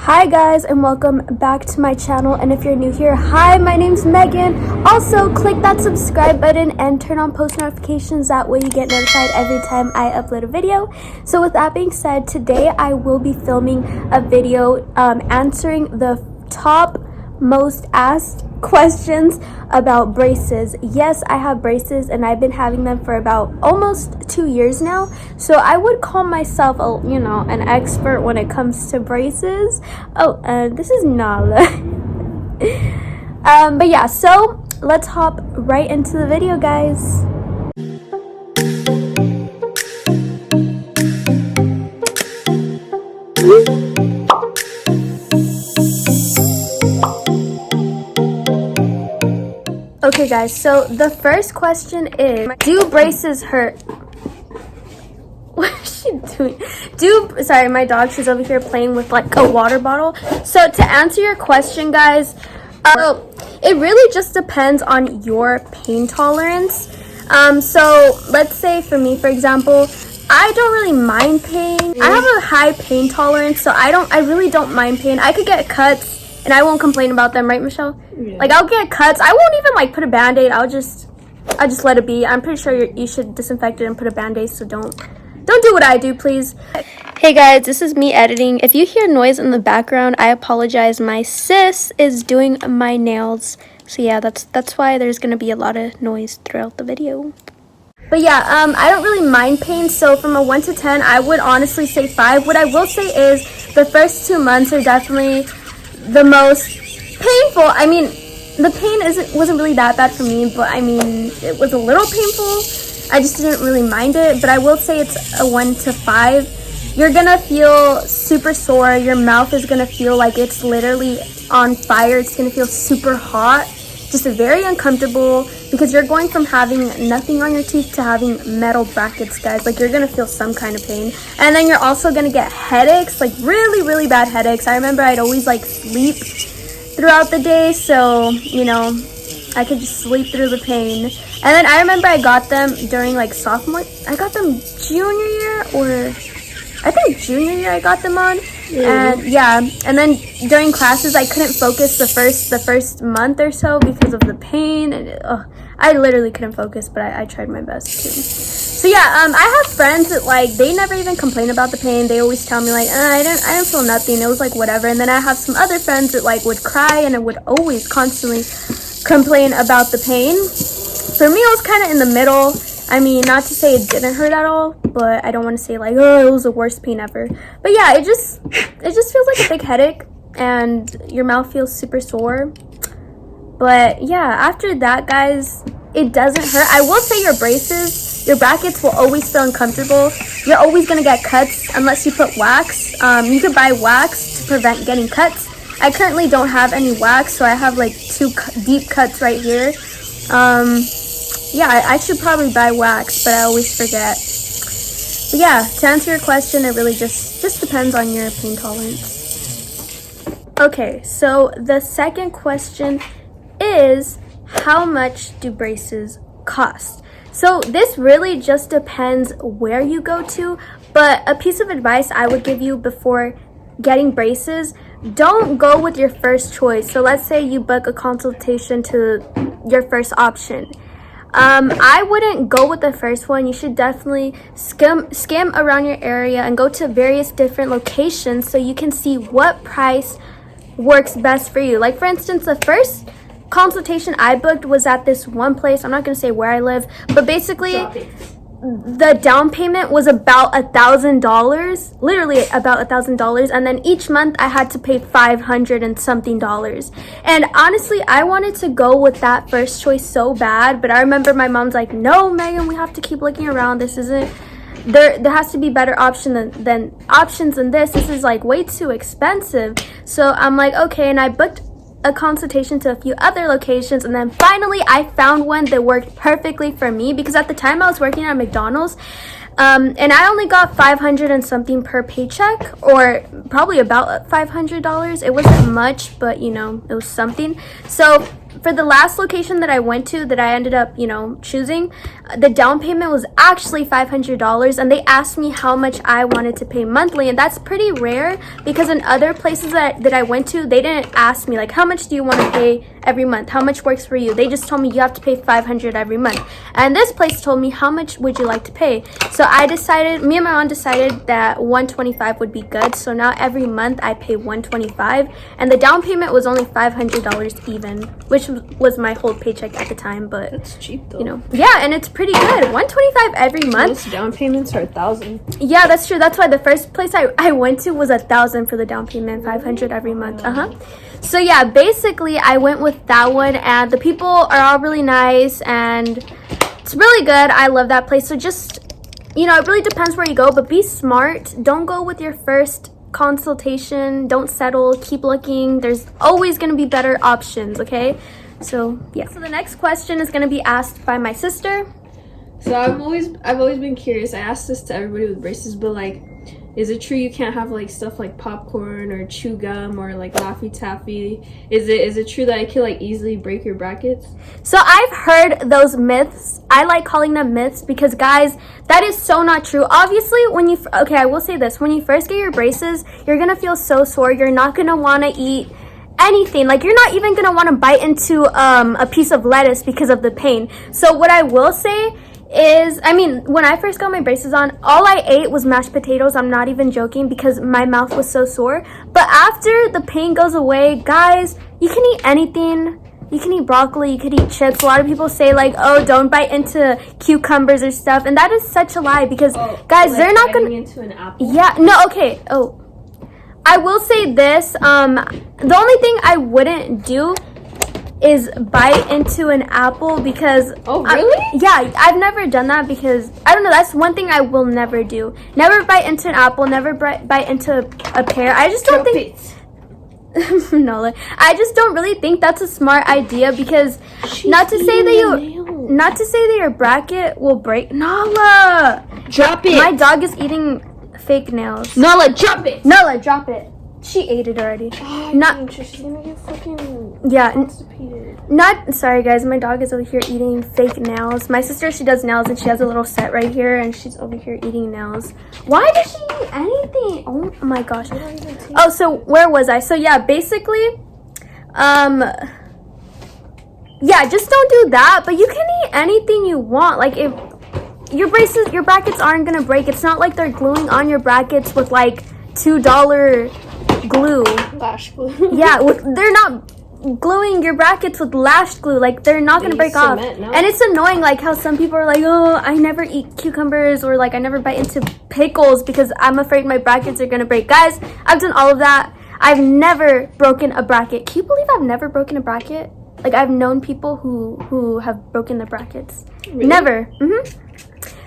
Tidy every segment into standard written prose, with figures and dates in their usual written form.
Hi guys, and welcome back to my channel. And if you're new here, hi, my name's Megan. Also, click that subscribe button and turn on post notifications. That way you get notified every time I upload a video. So with that being said, today I will be filming a video answering the top most asked questions about braces. Yes, I have braces and I've been having them for about almost 2 years now. So I would call myself an expert when it comes to braces. This is Nala. But yeah, so let's hop right into the video, guys. Okay guys, so the first question is, do braces hurt? What is she doing? Sorry, my dog, she's over here playing with like a water bottle. So to answer your question, guys, it really just depends on your pain tolerance. So let's say for me, for example, I don't really mind pain. I have a high pain tolerance, so I really don't mind pain. I could get cuts and I won't complain about them, right, Michelle? Yeah. Like, I'll get cuts. I won't even like put a band-aid. I'll just let it be. I'm pretty sure you should disinfect it and put a band-aid, so don't do what I do, please. Hey guys, this is me editing. If you hear noise in the background, I apologize. My sis is doing my nails. So yeah, that's why there's gonna be a lot of noise throughout the video. But yeah, I don't really mind pain, so from a 1 to 10, I would honestly say 5. What I will say is the first 2 months are definitely the most painful. I mean, the pain wasn't really that bad for me, but I mean, it was a little painful. I just didn't really mind it, but I will say it's a 1 to 5. You're gonna feel super sore. Your mouth is gonna feel like it's literally on fire. It's gonna feel super hot, just very uncomfortable, because you're going from having nothing on your teeth to having metal brackets, guys. Like, you're gonna feel some kind of pain, and then you're also gonna get headaches, like really, really bad headaches. I remember I'd always like sleep throughout the day, so I could just sleep through the pain. And then I remember I got them during like sophomore. I got them junior year, or I think junior year I got them on. And yeah, and then during classes I couldn't focus the first month or so because of the pain, and I literally couldn't focus, but I tried my best too. So yeah, I have friends that like, they never even complain about the pain. They always tell me like, I didn't feel nothing, it was like whatever. And then I have some other friends that like would cry and would always constantly complain about the pain. For me, it was kind of in the middle. I mean, not to say it didn't hurt at all, but I don't want to say like, oh, it was the worst pain ever. But yeah, it just feels like a big headache and your mouth feels super sore. But yeah, after that, guys, it doesn't hurt. I will say your brackets will always feel uncomfortable. You're always going to get cuts unless you put wax. You could buy wax to prevent getting cuts. I currently don't have any wax, so I have like 2 deep cuts right here. Yeah, I should probably buy wax, but I always forget. But yeah, to answer your question, it really just depends on your pain tolerance. Okay, so the second question is, how much do braces cost? So this really just depends where you go to, but a piece of advice I would give you before getting braces: don't go with your first choice. So let's say you book a consultation to your first option. I wouldn't go with the first one. You should definitely skim around your area and go to various different locations so you can see what price works best for you. Like, for instance, the first consultation I booked was at this one place. I'm not going to say where I live, but basically the down payment was about $1,000, literally about $1,000, and then each month I had to pay $500 and something. And honestly, I wanted to go with that first choice so bad, but I remember my mom's like, no, Megan, we have to keep looking around. This isn't, there has to be better options than this. This is like way too expensive. So I'm like, okay, and I booked a consultation to a few other locations, and then finally I found one that worked perfectly for me, because at the time I was working at McDonald's, and I only got $500 and something per paycheck, or probably about $500. It wasn't much, but it was something. So for the last location that I went to, that I ended up, you know, choosing, the down payment was actually $500, and they asked me how much I wanted to pay monthly, and that's pretty rare because in other places that I went to, they didn't ask me like, how much do you want to pay every month? How much works for you? They just told me you have to pay $500 every month. And this place told me, how much would you like to pay? So me and my mom decided that $125 would be good. So now every month I pay $125, and the down payment was only $500 even, which was my whole paycheck at the time. But that's cheap though. You know, yeah, and it's pretty good. $125 every month. Most down payments are $1,000. Yeah, that's true. That's why the first place I went to was $1,000 for the down payment, $500 every month. So yeah, basically I went with that one, and the people are all really nice, and it's really good. I love that place. So just, you know, it really depends where you go, but be smart. Don't go with your first consultation. Don't settle. Keep looking. There's always going to be better options, okay? So yeah. So the next question is going to be asked by my sister. So I've always been curious. I asked this to everybody with braces, but like, is it true you can't have like stuff like popcorn or chew gum or like Laffy Taffy? Is it true that it can like easily break your brackets? So I've heard those myths. I like calling them myths because, guys, that is so not true. Obviously, I will say this. When you first get your braces, you're going to feel so sore. You're not going to want to eat anything. Like, you're not even going to want to bite into a piece of lettuce because of the pain. So what I will say is, I mean, when I first got my braces on, all I ate was mashed potatoes. I'm not even joking, because my mouth was so sore. But after the pain goes away, guys, you can eat anything. You can eat broccoli, you could eat chips. A lot of people say like, oh, don't bite into cucumbers or stuff, and that is such a lie, because guys, like they're not gonna into an apple? Yeah, no, okay. I will say this, the only thing I wouldn't do is bite into an apple, because I've never done that, because I don't know, that's one thing I will never do. Never bite into an apple, never bite into a pear. I just don't think no, I just don't really think that's a smart idea, because not to say that your bracket will break. Nala, drop it. My dog is eating fake nails. Nala, drop it. Nala, drop it. She ate it already. Oh, she's gonna get fucking constipated. Sorry guys, my dog is over here eating fake nails. My sister, she does nails, and she has a little set right here, and she's over here eating nails. Why did she eat anything? Oh my gosh. Oh, so where was I? So yeah, basically, yeah, just don't do that, but you can eat anything you want. Like, if your brackets aren't gonna break. It's not like they're gluing on your brackets with like $2 glue. Lash glue. Yeah, they're not gluing your brackets with lash glue. Like, they're not gonna break off. No? And it's annoying, like how some people are like, oh, I never eat cucumbers, or like I never bite into pickles because I'm afraid my brackets are gonna break. Guys, I've done all of that. I've never broken a bracket. Can you believe I've never broken a bracket? Like, I've known people who have broken their brackets. Really? Never.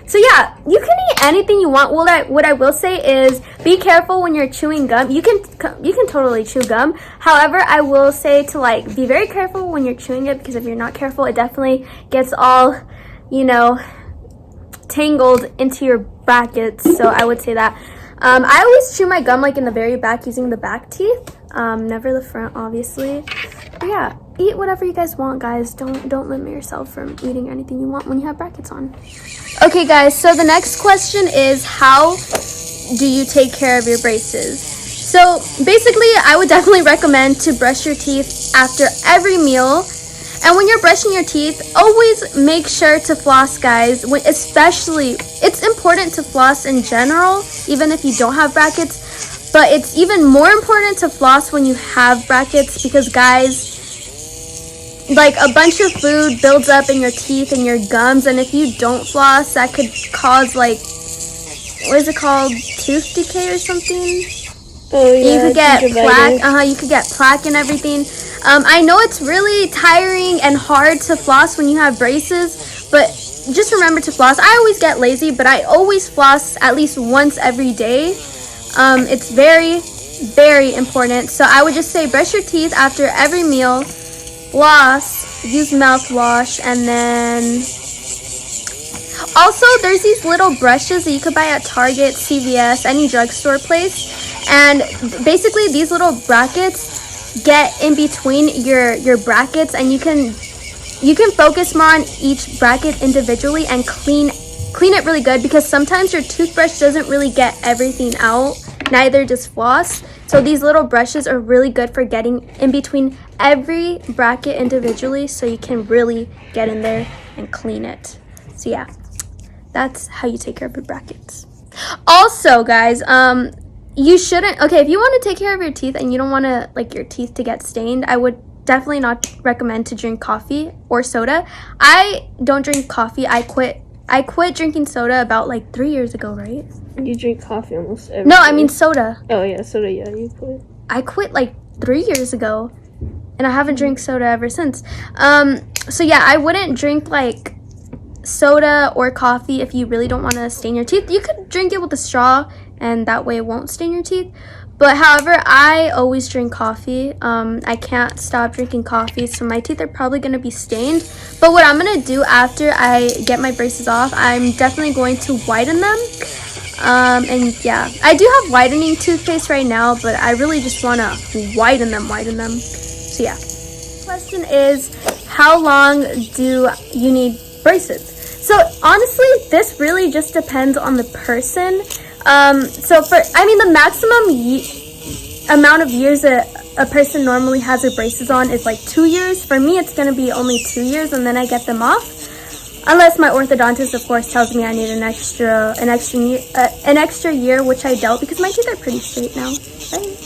So yeah, you can eat anything you want. Well, what I will say is, be careful when you're chewing gum. You can totally chew gum. However, I will say to like be very careful when you're chewing it, because if you're not careful, it definitely gets all, you know, tangled into your brackets. So I would say that. I always chew my gum like in the very back, using the back teeth. Never the front, obviously. But yeah, eat whatever you guys want, guys. Don't limit yourself from eating anything you want when you have brackets on. Okay, guys, so the next question is, how do you take care of your braces? So basically, I would definitely recommend to brush your teeth after every meal. And when you're brushing your teeth, always make sure to floss, guys. Especially, it's important to floss in general, even if you don't have brackets. But it's even more important to floss when you have brackets, because, guys, like, a bunch of food builds up in your teeth and your gums, and if you don't floss, that could cause, like, what is it called, tooth decay or something? Oh yeah, you could get plaque. You could get plaque and everything. I know it's really tiring and hard to floss when you have braces, but just remember to floss. I always get lazy, but I always floss at least once every day. It's very, very important. So I would just say, brush your teeth after every meal, floss, use mouthwash, and then also there's these little brushes that you could buy at Target, CVS, any drugstore place. And basically these little brackets, get in between your brackets, and you can focus more on each bracket individually and clean it really good, because sometimes your toothbrush doesn't really get everything out, neither does floss. So these little brushes are really good for getting in between every bracket individually, so you can really get in there and clean it. So yeah, that's how you take care of your brackets. Also, guys, you shouldn't, okay, if you want to take care of your teeth and you don't want to, like, your teeth to get stained, I would definitely not recommend to drink coffee or soda. I don't drink coffee. I quit drinking soda about like 3 years ago, right? You drink coffee almost every No, day. I mean soda. Oh yeah, soda. Yeah, you quit. I quit like 3 years ago, and I haven't drank soda ever since. So yeah, I wouldn't drink like soda or coffee if you really don't want to stain your teeth. You could drink it with a straw, and that way it won't stain your teeth. But however, I always drink coffee. I can't stop drinking coffee, so my teeth are probably going to be stained. But what I'm going to do after I get my braces off, I'm definitely going to whiten them. And yeah, I do have whitening toothpaste right now, but I really just want to whiten them. So yeah. Question is, how long do you need braces? So honestly, this really just depends on the person. So the maximum amount of years a person normally has their braces on is like 2 years. For me, it's going to be only 2 years, and then I get them off. Unless my orthodontist, of course, tells me I need an extra year, which I don't, because my teeth are pretty straight now. Right?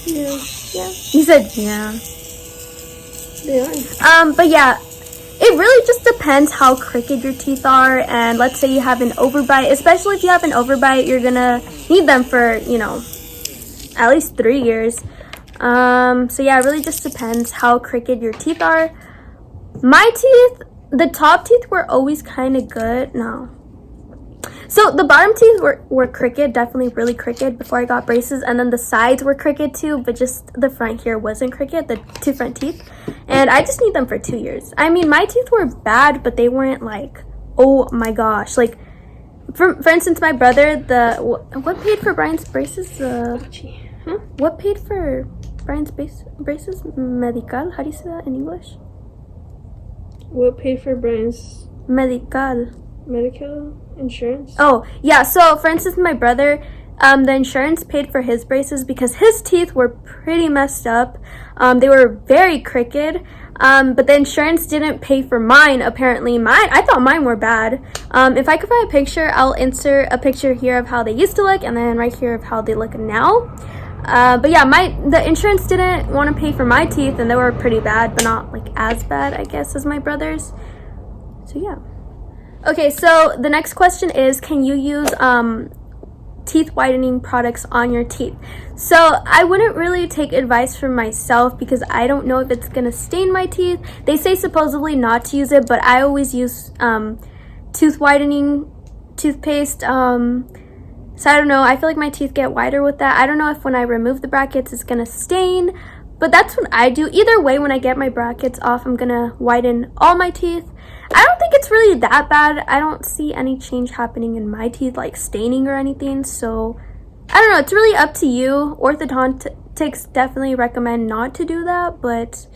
Yeah. You said yeah. They are. But yeah, it really just depends how crooked your teeth are, and let's say you have an overbite. Especially if you have an overbite, you're gonna need them for, at least 3 years. So yeah, it really just depends how crooked your teeth are. My teeth, the top teeth were always kind of good. No. So the bottom teeth were crooked, definitely really crooked before I got braces, and then the sides were crooked too, but just the front here wasn't crooked, the two front teeth. And I just need them for 2 years. I mean, my teeth were bad, but they weren't like, oh my gosh. Like, for instance, my brother, what paid for Brian's braces? What paid for Brian's braces? Medical? How do you say that in English? What paid for Brian's medical insurance? Oh, yeah. So, for instance, my brother, the insurance paid for his braces because his teeth were pretty messed up. They were very crooked. But the insurance didn't pay for mine, apparently. I thought mine were bad. If I could find a picture, I'll insert a picture here of how they used to look, and then right here of how they look now. But yeah, the insurance didn't want to pay for my teeth, and they were pretty bad, but not like as bad, I guess, as my brother's. So yeah. Okay, so the next question is, can you use teeth whitening products on your teeth? So I wouldn't really take advice from myself because I don't know if it's gonna stain my teeth. They say supposedly not to use it, but I always use tooth whitening toothpaste. So I don't know, I feel like my teeth get whiter with that. I don't know if when I remove the brackets it's gonna stain, but that's what I do. Either way, when I get my brackets off, I'm gonna whiten all my teeth. I don't think it's really that bad. I don't see any change happening in my teeth, like staining or anything. So I don't know, it's really up to you. Orthodontics definitely recommend not to do that, but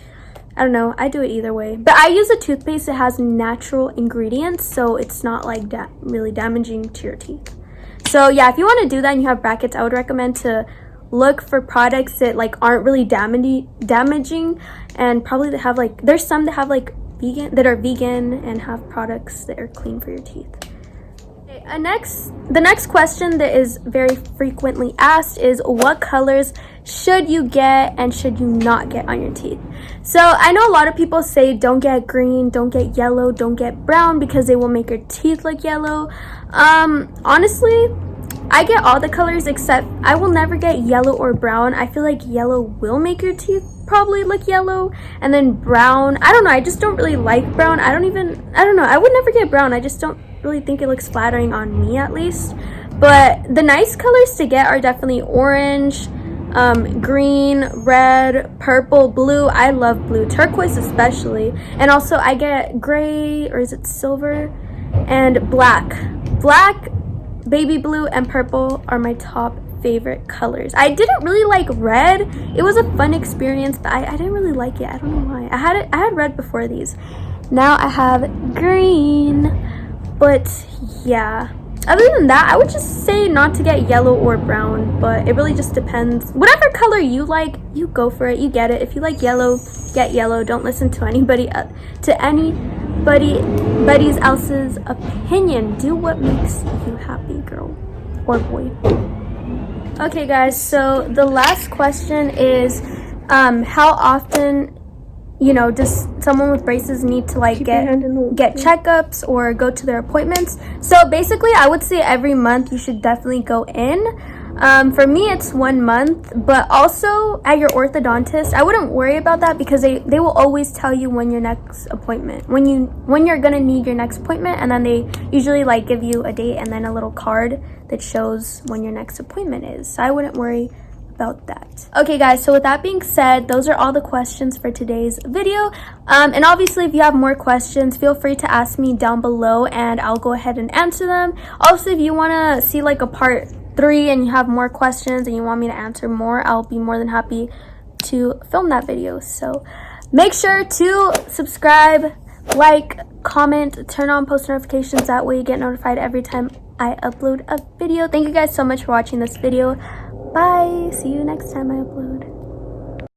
I don't know, I do it either way. But I use a toothpaste that has natural ingredients, so it's not like really damaging to your teeth. So yeah, if you want to do that and you have brackets, I would recommend to look for products that like aren't really damaging, and probably that have like, there's some that have like vegan and have products that are clean for your teeth. Okay, the next question that is very frequently asked is, what colors should you get and should you not get on your teeth? So I know a lot of people say don't get green, don't get yellow, don't get brown because they will make your teeth look yellow. Honestly, I get all the colors except I will never get yellow or brown. I feel like yellow will make your teeth probably look yellow, and then brown, I don't know, I just don't really like brown. I don't know, I would never get brown. I just don't really think it looks flattering on me, at least. But the nice colors to get are definitely orange, green, red, purple, blue. I love blue, turquoise especially, and also I get gray, or is it silver, and black, baby blue, and purple are my top favorite colors. I didn't really like red. It was a fun experience, but I didn't really like it. I don't know why. I had red before these. Now I have green. But yeah, other than that, I would just say not to get yellow or brown, but it really just depends. Whatever color you like, you go for it, you get it. If you like yellow, get yellow. Don't listen to anybody else's opinion. Do what makes you happy, girl or boy. Okay guys, so the last question is how often, you know, does someone with braces need to like get checkups or go to their appointments? So basically, I would say every month you should definitely go in. For me, it's 1 month, but also at your orthodontist, I wouldn't worry about that because they will always tell you when your next appointment, when you're gonna need your next appointment, and then they usually like give you a date and then a little card that shows when your next appointment is. So I wouldn't worry about that. Okay guys, so with that being said, those are all the questions for today's video, and obviously if you have more questions, feel free to ask me down below and I'll go ahead and answer them. Also, if you want to see like a part 3 and you have more questions and you want me to answer more, I'll be more than happy to film that video. So make sure to subscribe, like, comment, turn on post notifications. That way you get notified every time I upload a video. Thank you guys so much for watching this video. Bye. See you next time I upload.